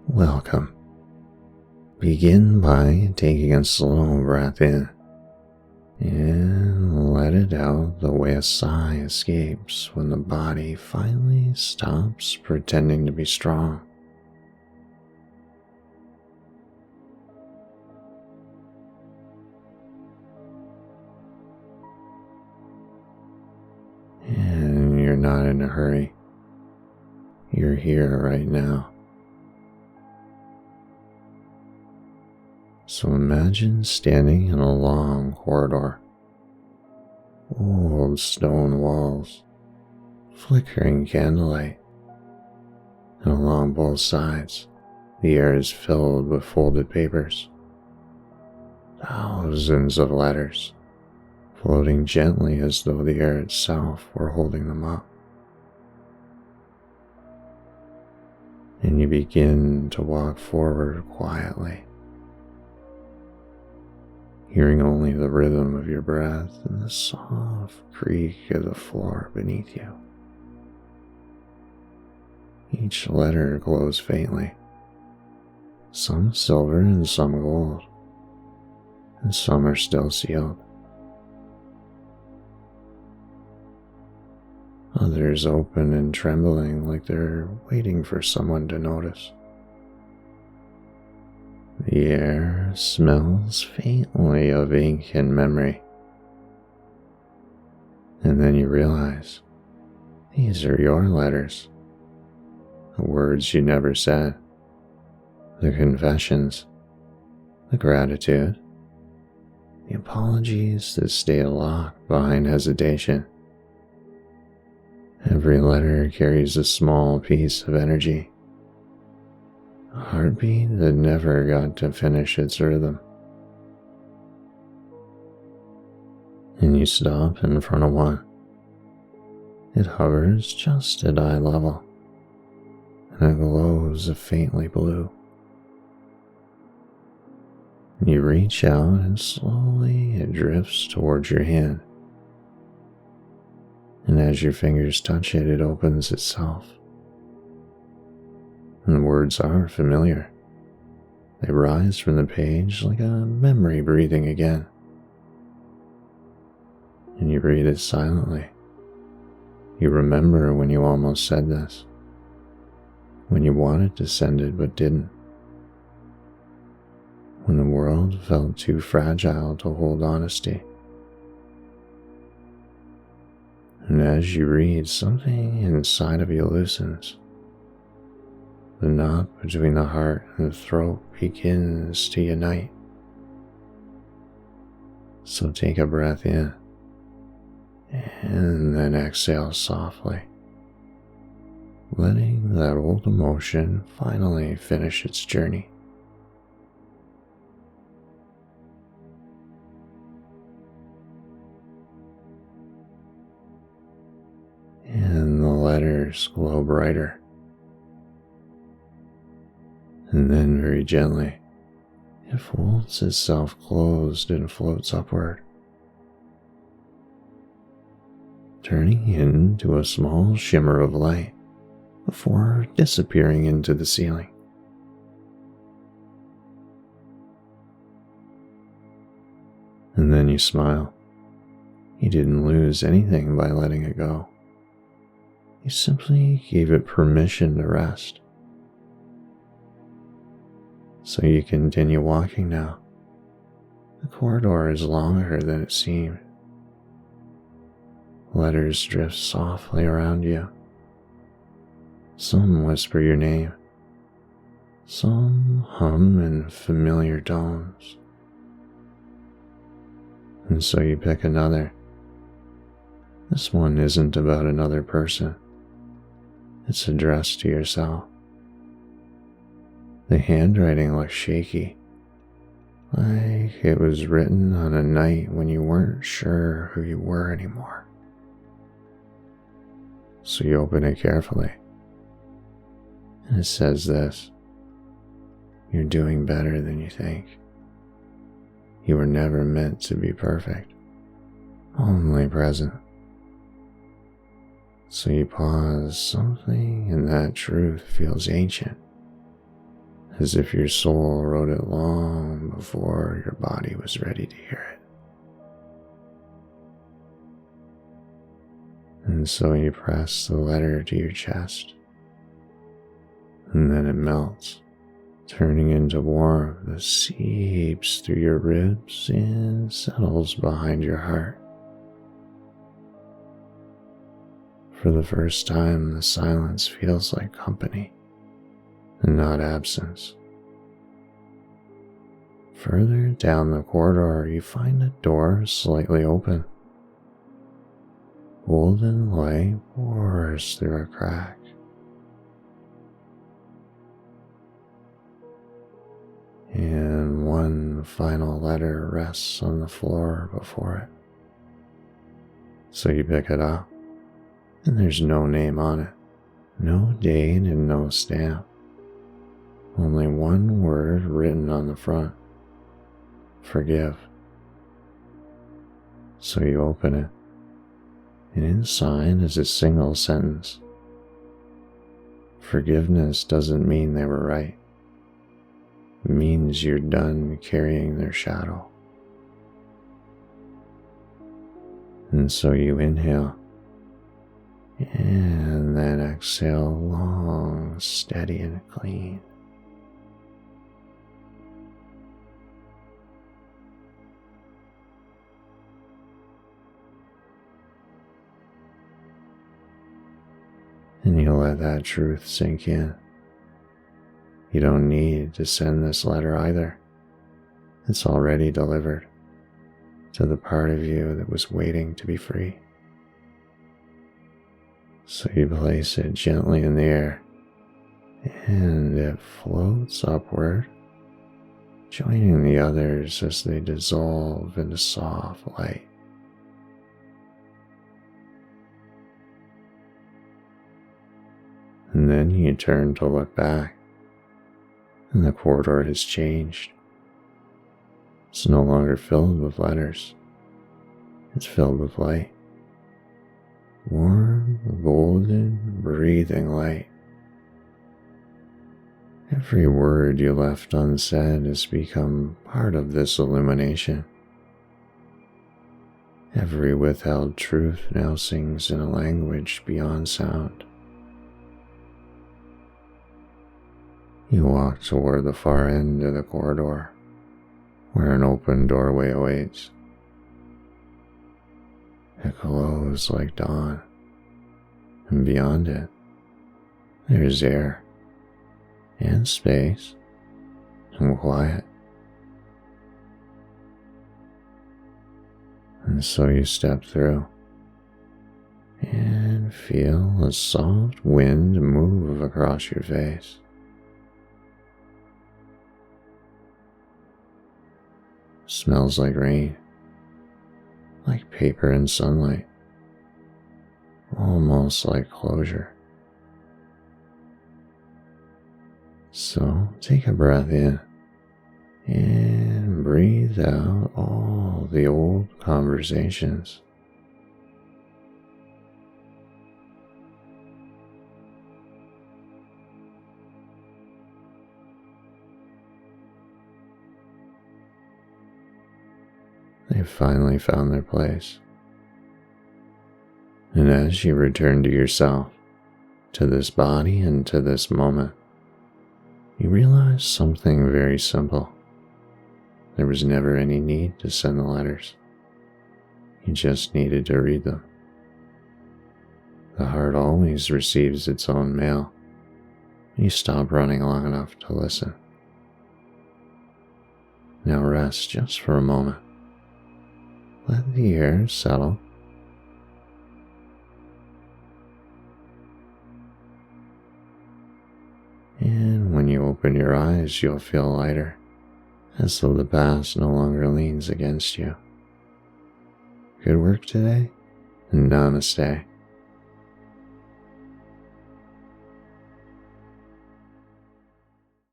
Welcome. Begin by taking a slow breath in and let it out the way a sigh escapes when the body finally stops pretending to be strong. And you're not in a hurry. You're here right now. So imagine standing in a long corridor, old stone walls, flickering candlelight, and along both sides, the air is filled with folded papers. Thousands of letters, floating gently as though the air itself were holding them up. And you begin to walk forward quietly, hearing only the rhythm of your breath and the soft creak of the floor beneath you. Each letter glows faintly, some silver and some gold, and some are still sealed. Others open and trembling like they're waiting for someone to notice. The air smells faintly of ink and memory. And then you realize these are your letters, the words you never said, the confessions, the gratitude, the apologies that stay locked behind hesitation. Every letter carries a small piece of energy, a heartbeat that never got to finish its rhythm. And you stop in front of one. It hovers just at eye level, and it glows a faintly blue. You reach out and slowly it drifts towards your hand. And as your fingers touch it, it opens itself. And the words are familiar. They rise from the page like a memory breathing again. And you read it silently. You remember when you almost said this, when you wanted to send it but didn't, when the world felt too fragile to hold honesty. And as you read, something inside of you loosens. The knot between the heart and the throat begins to unite. So take a breath in, and then exhale softly, letting that old emotion finally finish its journey. And the letters glow brighter. And then very gently, it folds itself closed and floats upward, turning into a small shimmer of light before disappearing into the ceiling. And then you smile. You didn't lose anything by letting it go. You simply gave it permission to rest. So you continue walking now. The corridor is longer than it seemed. Letters drift softly around you. Some whisper your name. Some hum in familiar tones. And so you pick another. This one isn't about another person. It's addressed to yourself. The handwriting looks shaky, like it was written on a night when you weren't sure who you were anymore. So you open it carefully, and it says this: "You're doing better than you think. You were never meant to be perfect, only present." So you pause. Something in that truth feels ancient, as if your soul wrote it long before your body was ready to hear it. And so you press the letter to your chest, and then it melts, turning into warmth that seeps through your ribs and settles behind your heart. For the first time, the silence feels like company and not absence. Further down the corridor, you find a door slightly open. Golden light pours through a crack. And one final letter rests on the floor before it. So you pick it up, and there's no name on it, no date and no stamp. Only one word written on the front: forgive. So you open it, and inside is a single sentence. Forgiveness doesn't mean they were right. It means you're done carrying their shadow. And so you inhale, and then exhale long, steady, and clean. And you let that truth sink in. You don't need to send this letter either. It's already delivered to the part of you that was waiting to be free. So you place it gently in the air, and it floats upward, joining the others as they dissolve into soft light. And then you turn to look back, and the corridor has changed. It's no longer filled with letters. It's filled with light. Warm, golden, breathing light. Every word you left unsaid has become part of this illumination. Every withheld truth now sings in a language beyond sound. You walk toward the far end of the corridor, where an open doorway awaits. It glows like dawn, and beyond it, there's air, and space, and quiet. And so you step through, and feel a soft wind move across your face. Smells like rain, like paper and sunlight, almost like closure. So take a breath in and breathe out all the old conversations. They've finally found their place. And as you return to yourself, to this body and to this moment, you realize something very simple. There was never any need to send the letters. You just needed to read them. The heart always receives its own mail. You stop running long enough to listen. Now rest just for a moment. Let the air settle. And when you open your eyes, you'll feel lighter, as though the past no longer leans against you. Good work today, and namaste.